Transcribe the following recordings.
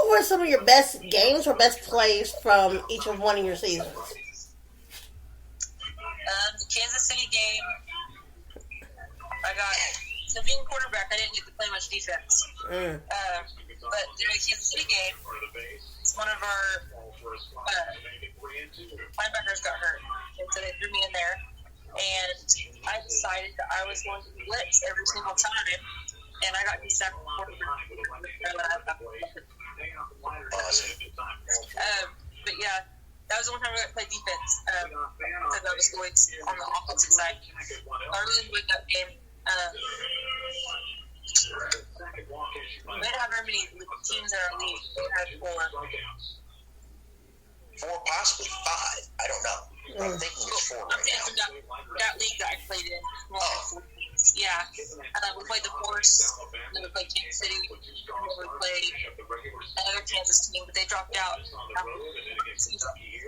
what were some of your best games or best plays from each of one of your seasons? The Kansas City game, so being quarterback, I didn't get to play much defense. But the Kansas City game, one of our linebackers got hurt, and so they threw me in there. And I decided that I was going to blitz every single time, and I got sacked before. But yeah, that was the one time I got to play defense because I was going on the offensive side. I really enjoyed that game. We didn't have very many teams in our league. We had 4. 4, possibly 5. I don't know. I'm thinking it's 4 right now. That league that I played in. Yeah. We played the Force, then we played Kansas City, and then we played another Kansas team, but they dropped out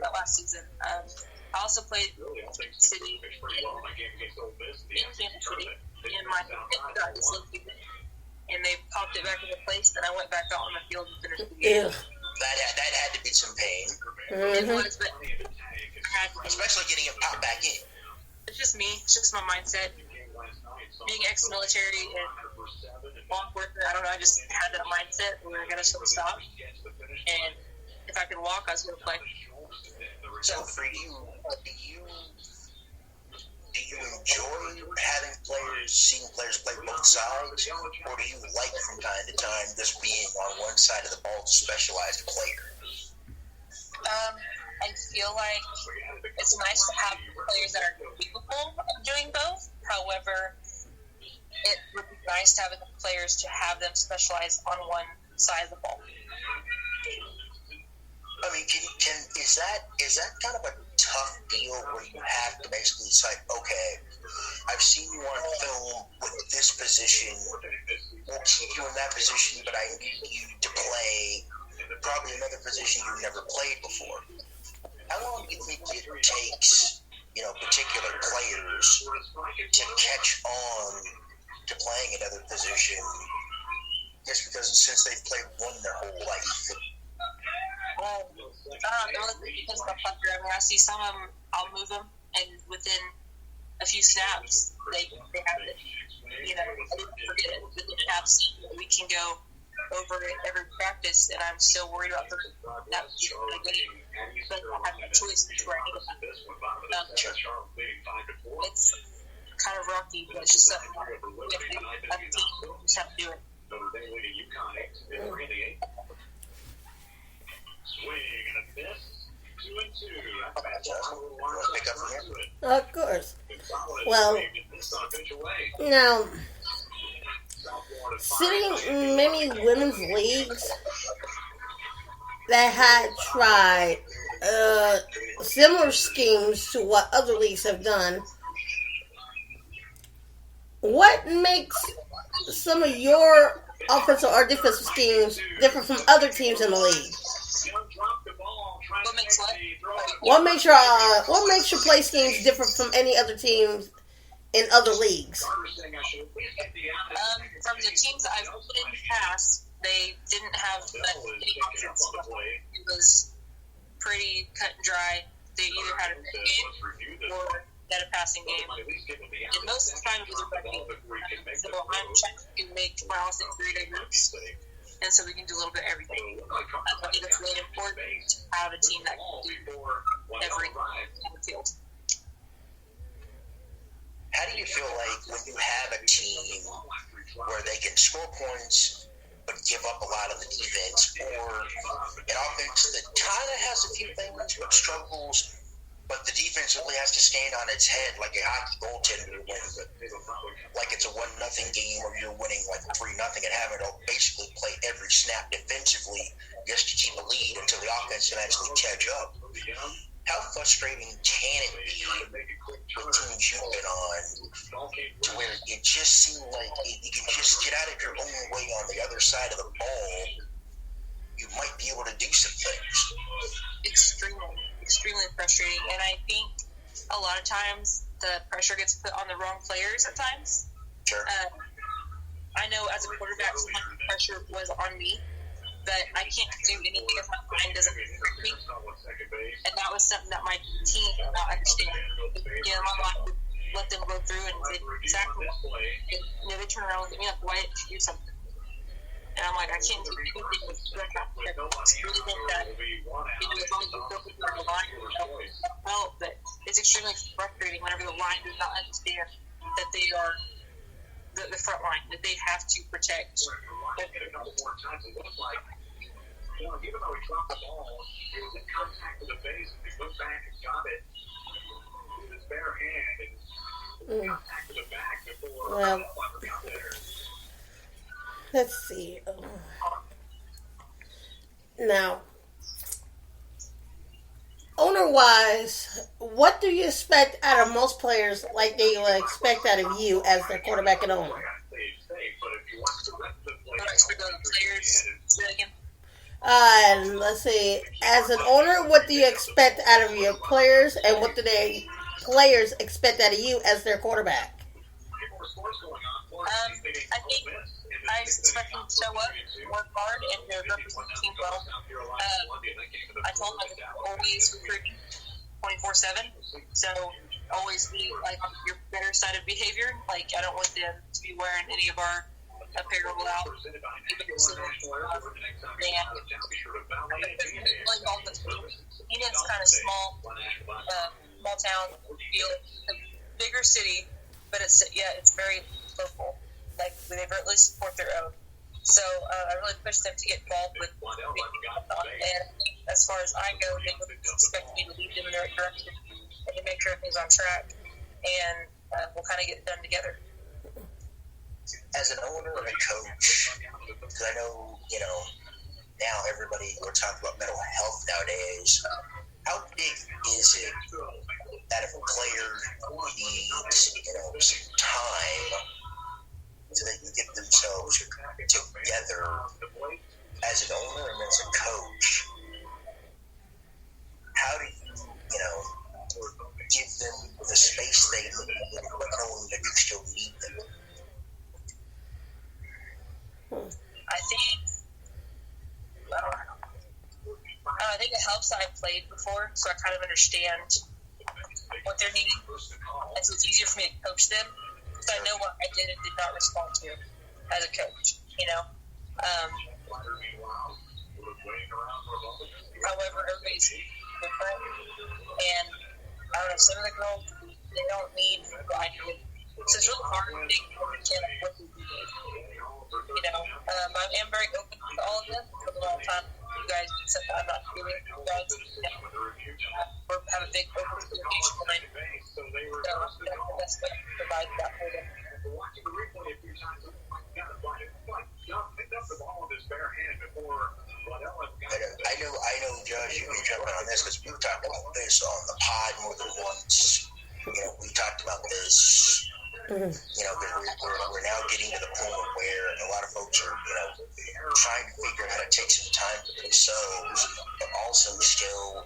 that last season. I also played City in Kansas City, and my hip got dislocated, and they popped it back into place, and I went back out on the field and finished the game. That had to be some pain. It was, but especially getting it popped back in. It's just me. It's just my mindset. Being ex-military and law enforcement, I don't know, I just had that mindset where I got to stop. And if I could walk, I was going to play. So for you, do you enjoy seeing players play both sides, or do you like from time to time just being on one side of the ball, specialized player? I feel like it's nice to have players that are capable of doing both. However, it would be nice to have enough players to have them specialize on one side of the ball. I mean, is that kind of a tough deal where you have to basically decide, okay, I've seen you on film with this position, we'll keep you in that position, but I need you to play probably another position you've never played before. How long do you think it takes, particular players to catch on to playing another position just since they've played one their whole life? I don't know, it depends on the player. I mean, I see some of them, I'll move them, and within a few snaps, they have it. I didn't forget it. Within snaps, we can go over it every practice, and I'm still worried about that particular game. But I have no choice before I need it. It's kind of rocky, but it's just something we have to do. We just have to do it. Of course. Well, now, seeing many women's leagues that had tried similar schemes to what other leagues have done, what makes some of your offensive or defensive schemes different from other teams in the league? What makes what? What makes your play schemes different from any other teams in other leagues? From the teams I've played in the past, they didn't have any options. It was pretty cut and dry. They either had a run game or had a passing game. And most of the time it was a run game. So I'm trying to make my offense very diverse. And so we can do a little bit of everything. I think it's really important to have a team that can do everything on the field. How do you feel like when you have a team where they can score points but give up a lot of the defense, or an offense that kind of has a few things but struggles, but the defense really has to stand on its head like a hockey goaltender wins, like it's a 1-0 game or you're winning like 3-0 and having to basically play every snap defensively just to keep a lead until the offense can actually catch up. How frustrating can it be with teams you've been on to where it just seems like if you can just get out of your own way on the other side of the ball, you might be able to do some things? Extremely frustrating. And I think a lot of times the pressure gets put on the wrong players at times. Sure. I know as a quarterback, sometimes the pressure was on me. but I can't do anything if my mind doesn't work me. And that was something that my team did not understand. You know, my mind would let them go through and did exactly what they turn around and look at me like, why didn't you do something? And I'm like, I can't do anything with that. It's really think that, as long as you focus on the line, it'll help. But it's extremely frustrating whenever the line does not understand that they are the front line, that they have to protect. Even though he dropped the ball, he was in contact with the base, and he went back and got it with his bare hand, and contact with the back before got there. Let's see. Now, owner-wise, what do you expect out of most players like they would expect out of you as their quarterback and owner? Let's see. As an owner, what do you expect out of your players, and what do they players expect out of you as their quarterback? I think I expect them to show up, work hard, and to represent the team well. I told them I always recruit 24/7, so always be like on your better side of behavior. Like I don't want them to be wearing any of our apparel out. Enid's kind of small town feel, a bigger city, but it's very local. Like they really support their own. So I really push them to get involved with and as far as I go, they would expect me to lead them in the right direction and to make sure everything's on track, and we'll kind of get it done together. As an owner and a coach, because I know, now we're talking about mental health nowadays. How big is it that if a player needs, some time so they can get themselves together as an owner and as a coach, how do you, give them the space they need, knowing that you still need them? I think it helps that I've played before, so I kind of understand what they're needing, and so it's easier for me to coach them, because I know what I did and did not respond to as a coach, However, everybody's different, and I don't know, some of the girls, they don't need what I did. So it's really hard to think what we can and what we do. I am very open to all of them. For a long time, you guys did something I'm not doing. You guys have a big open communication behind it. So that's the best way to provide that for them. I know, Judge, you can jump in on this because we've talked about this on the pod more than once. We talked about this. We're now getting to the point where a lot of folks are, trying to figure out how to take some time for themselves, but also still,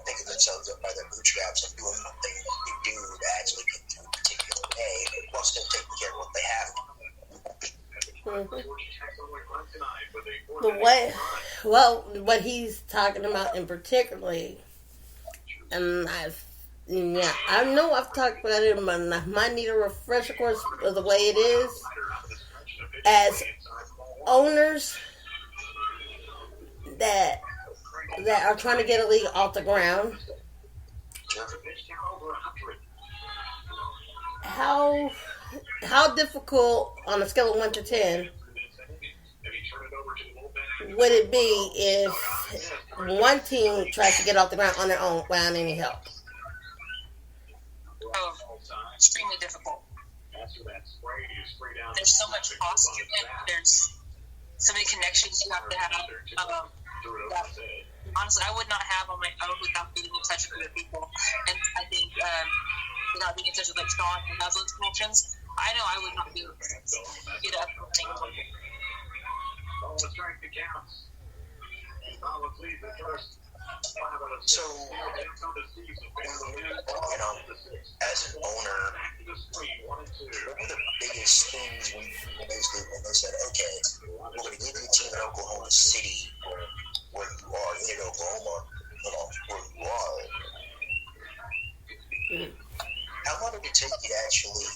picking themselves up by their bootstraps and doing what they need to do to actually get through a particular day, while still taking care of what they have to. What he's talking about in particularly, and I know I've talked about it, but I might need a refresher course of the way it is. As owners that are trying to get a league off the ground, how difficult on a scale of 1 to 10 would it be if one team tries to get off the ground on their own without any help? Extremely difficult. There's so much cost to it. There's so many connections you have to have. Honestly, I would not have on my own without being in touch with other people. And I think without being in touch with Sean and have those connections, I know I would not be able to get up and running. So, as an owner, what were the biggest things when they said, okay, we're going to give you a team in Oklahoma City where you are, in Oklahoma, where you are. How long did it take you to actually,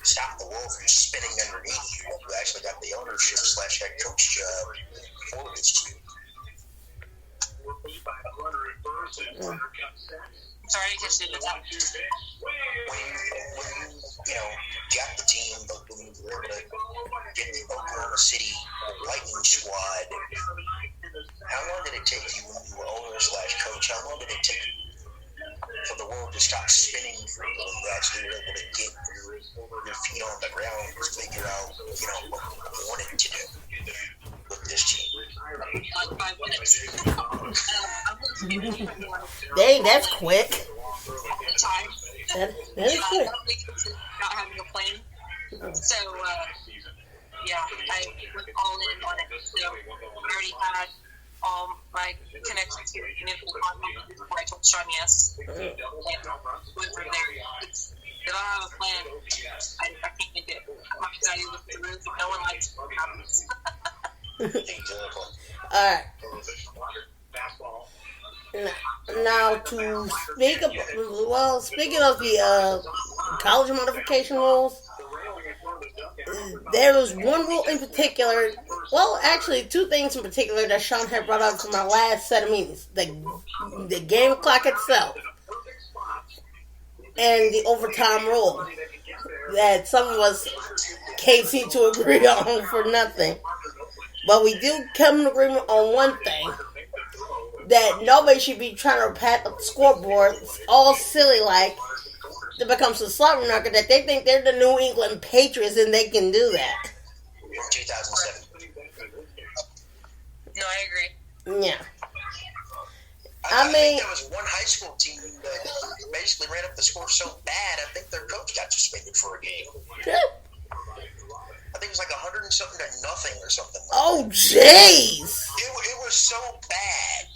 stop the world from spinning underneath you? You actually got the ownership / head coach job for this team. Sorry, I just didn't know. When you got the team, but when you were able to get the Oklahoma City Lightning squad, how long did it take you when you were owner / coach? How long did it take for the world to stop spinning for you when you actually were able to get your feet on the ground and figure out, what you wanted to do with this team? Like 5 minutes. Dang, that's quick. Time. That is quick. Not having a plan. So, yeah, I went all in on it. So, I already had all my connections here in before I told Sean yes. And went from there. If I have a plan, I can't make it. I'm excited with the roof. No one likes what happens. Alright. Now to speaking of the college modification rules, there was one rule in particular. Well, actually, two things in particular that Sean had brought up from our last set of meetings: the game clock itself and the overtime rule that some of us can't seem to agree on for nothing. But we do come to agreement on one thing: that nobody should be trying to pat up the scoreboard all silly like to become some slobber knocker that they think they're the New England Patriots and they can do that. 2007. No, I agree. Yeah. I think there was one high school team that basically ran up the score so bad, I think their coach got suspended for a game. Yeah. I think it was like 100 and something to nothing or something. Oh, jeez. It was so bad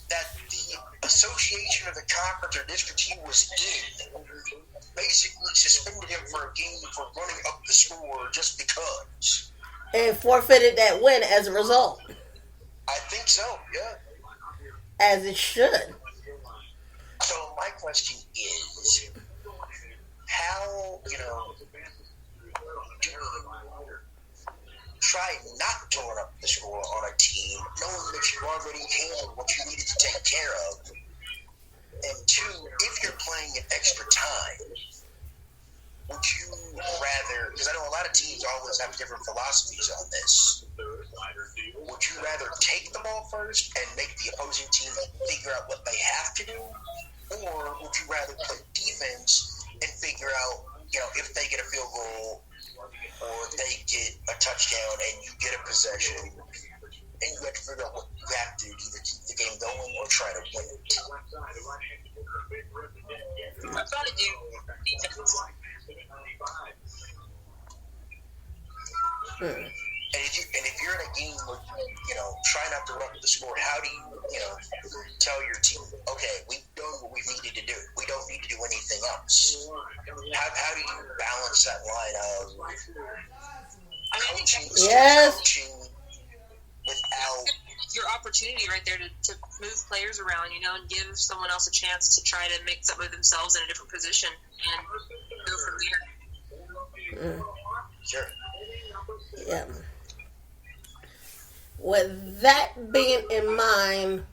that the association of the conference or district he was in basically suspended him for a game for running up the score just because. And forfeited that win as a result. I think so, yeah. As it should. So my question is, how, do try not to run up the score on a team, knowing that you already handled what you needed to take care of? And two, if you're playing in extra time, would you rather, because I know a lot of teams always have different philosophies on this, would you rather take the ball first and make the opposing team figure out what they have to do? Or would you rather play defense and figure out, if they get a field goal or they get a touchdown and you get a possession and you have to figure out what you have to do to either keep the game going or try to win it? I've got to do defense. And if you're in a game where try not to run up the score, how do you, tell your team, okay, we've done what we've needed to do. We don't need to do anything else. How do you balance that line of coaching without your opportunity right there to move players around, and give someone else a chance to try to make something of themselves in a different position and go from there. Sure. Yeah. With that being in mind,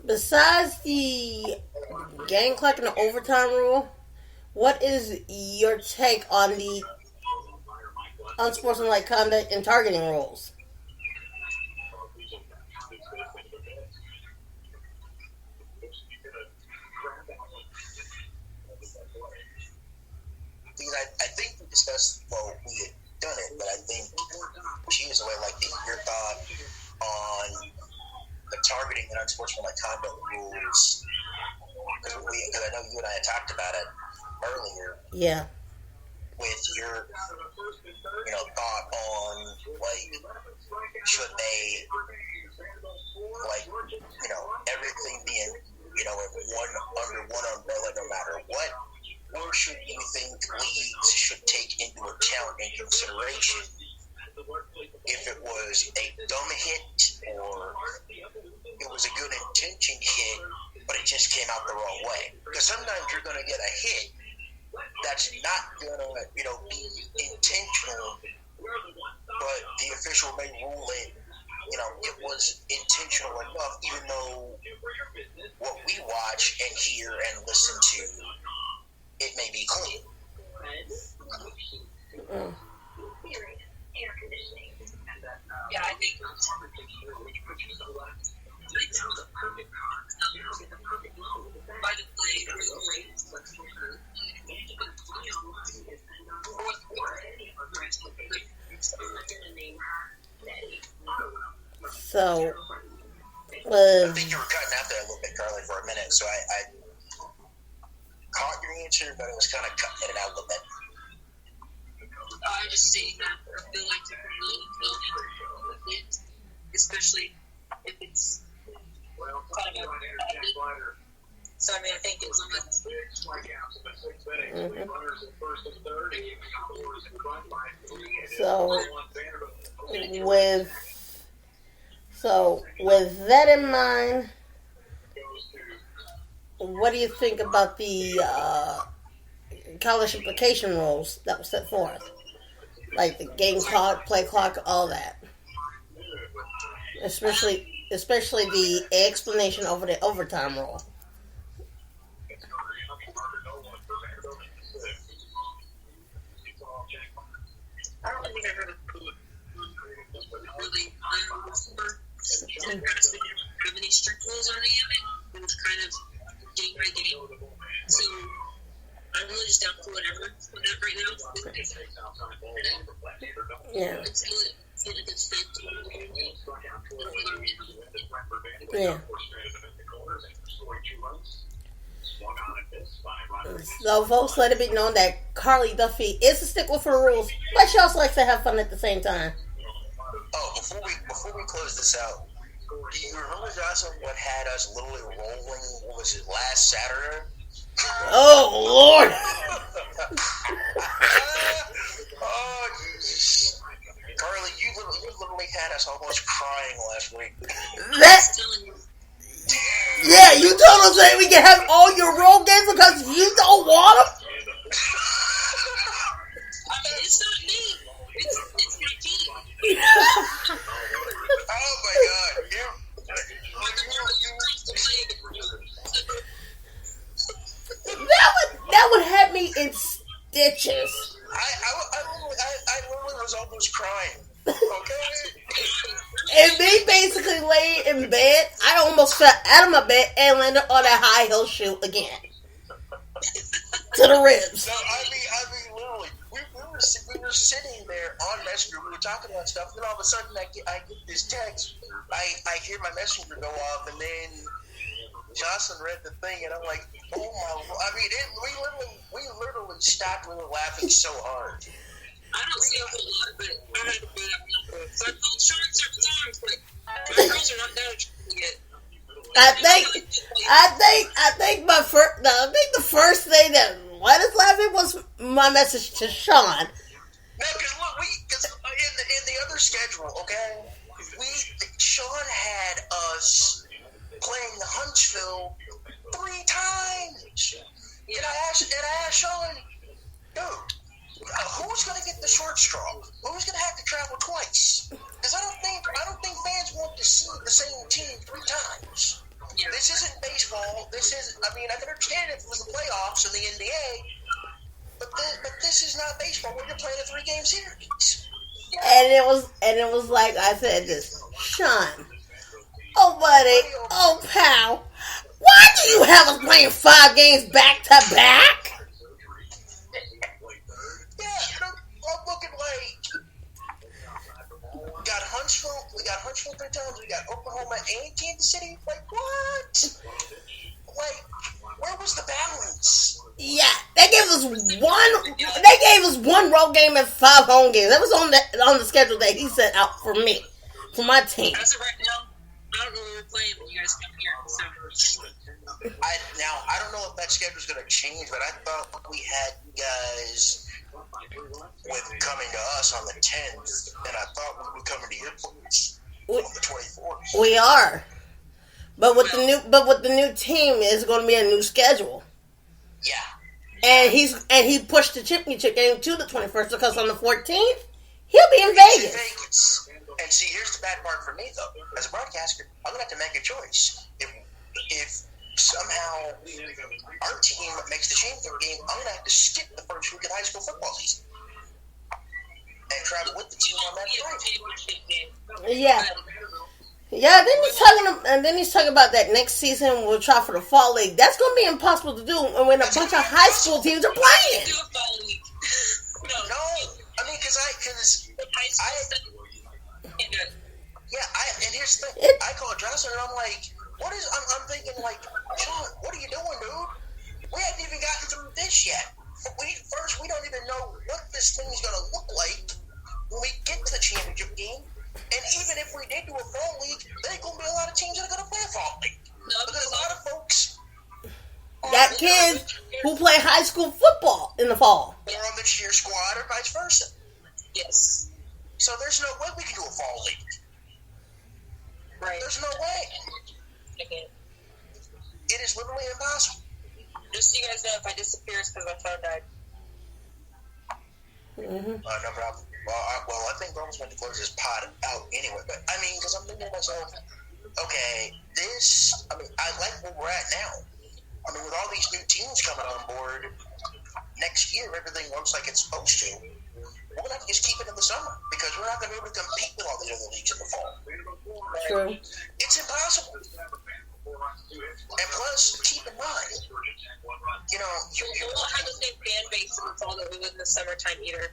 besides the game clock and the overtime rule, what is your take on the unsportsmanlike conduct and targeting rules? I think we discussed, we had done it, but I think she was away, your thought on the targeting and unsportsmanlike conduct rules, because I know you and I had talked about it earlier. Yeah. With your, thought on, should they, should take into account and consideration if it was a dumb hit or it was a good intention hit, but it just came out the wrong way. Because sometimes you're going to get a hit that's not going to, be intentional, but the official may rule it, it was intentional enough, even though what we watch and hear and listen to, it may be clean. Yeah, I think by the play, So, I think you were cutting out there a little bit, Carly, for a minute, so I caught your answer, but it was kind of cutting it out a little bit. I'm just saying that I feel like they're really building it, especially if it's kind of so I mean I think it's So with that in mind, what do you think about the college application rules that were set forth? Like the game clock, play clock, all that. Especially the explanation over the overtime rule. I don't think I've heard of really have any strict rules on any of it. It was kind of game by game. So I'm really just down for whatever right now. Yeah. Feel like it's fit. Yeah. So folks, let it be known that Carly Duffy is a stickler for the rules, but she also likes to have fun at the same time. Oh, before we close this out, do you remember, Jocelyn, what had us literally rolling? What was it, last Saturday? Oh Lord! Oh, Jesus. Carly, you literally had us almost crying last week. Yeah, you told us that we can have all your role games because you don't want them? I mean, it's not me. It's my team. Oh, my God. That would have me in stitches. I literally was almost crying. Okay? And me basically laying in bed, I almost fell out of my bed and landed on that high heel shoe again. To the ribs. No, I mean, literally, we were sitting there on Messenger, we were talking about stuff, and then all of a sudden I get this text, I hear my Messenger go off, and then Jocelyn read the thing, and I'm like, oh my, I mean, we literally stopped, we were laughing so hard. I don't see a whole lot, but I had to put up. So I told Sean several times, but my girls are not that attractive yet. I think the first thing that let us laugh at was my message to Sean. No, because in the other schedule, okay, Sean had us playing Huntsville 3 times. And I asked Sean, dude, who's going to get the short straw? Who's going to have to travel twice? Because I don't think fans want to see the same team 3 times. Yeah. This isn't baseball. I mean, I can understand if it was the playoffs in the NBA, but this is not baseball where you're playing a 3-game series. And it was like I said this, Sean. Oh, buddy. Oh, pal. Why do you have us playing 5 games back to back? Yeah, I'm looking like we got Huntsville 3 times, we got Oklahoma and Kansas City. Like, what? Like, where was the balance? Yeah, they gave us one road game and 5 home games. That was on the schedule that he set out for me, for my team. As of right now, I don't know where we're playing when you guys come here. So. I don't know if that schedule's going to change, but I thought we had you guys with coming to us on the 10th, and I thought we were coming to your place on the 24th. We are. But with the new team, it's going to be a new schedule. Yeah. And he pushed the championship game to the 21st because on the 14th he'll be in Vegas. And see, here's the bad part for me though. As a broadcaster, I'm gonna have to make a choice. If somehow our team makes the championship game, I'm gonna have to skip the first week of high school football season and travel with the team on that drive. Yeah. Yeah, then he's talking about that next season we'll try for the fall league. That's going to be impossible to do when a bunch of high school teams are playing. No, I mean because and here's the thing. I called Johnson and I'm like, I'm thinking like, Sean, what are you doing, dude? We haven't even gotten through this yet. We don't even know what this thing's going to look like when we get to the championship game. And even if we did do a fall league, there ain't going to be a lot of teams that are going to play a fall league. Because a lot of folks got kids who play high school football in the fall. Or on the cheer squad or vice versa. Yes. So there's no way we can do a fall league. Right. There's no way. It is literally impossible. Just so you guys know, if I disappear, it's because my phone died. Mm-hmm. No problem. Well, I think we're almost going to close this pod out anyway. But, I mean, because I'm thinking to myself, okay, I like where we're at now. I mean, with all these new teams coming on board, next year everything looks like it's supposed to. We're going to have to just keep it in the summer because we're not going to be able to compete with all the other leagues in the fall. True. It's impossible. And plus, keep in mind, you know, we won't have the same fan base in the fall that we would in the summertime either.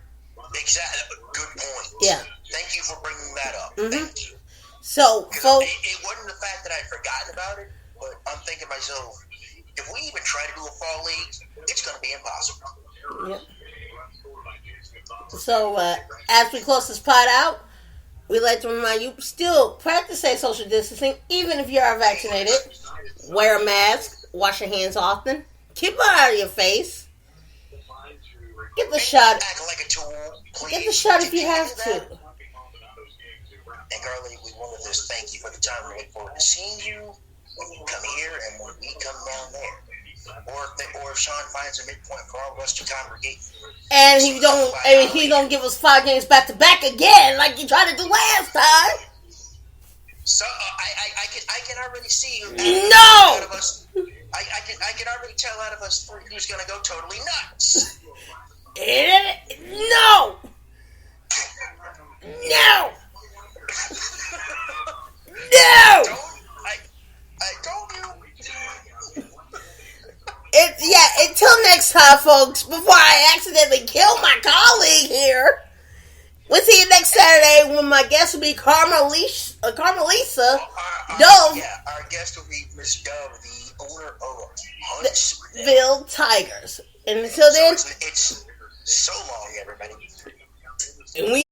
Exactly. Good point. Yeah. Thank you for bringing that up. Mm-hmm. Thank you. So, it wasn't the fact that I'd forgotten about it, but I'm thinking to myself, if we even try to do a fall league, it's going to be impossible. Yep. So, as we close this pod out, we'd like to remind you, still practice safe social distancing, even if you are vaccinated. Wear a mask, wash your hands often, keep it out of your face. Get the shot. Act like a tool, please. Get the shot if you have to. And Carly, we wanted to just thank you for the time. We look forward to seeing you when you come here and when we come down there. Or if Sean finds a midpoint for all of us to congregate. And he don't give us 5 games back to back again like you tried to do last time. So I can already see who No. out of us. I can already tell out of us 3 who's going to go totally nuts. No. No. No. I told you. Until next time, folks, before I accidentally kill my colleague here, we'll see you next Saturday when my guest will be Carmelisa Dove. Yeah, our guest will be Miss Dove, the owner of Huntsville Tigers. And until then, it's so long, everybody. And we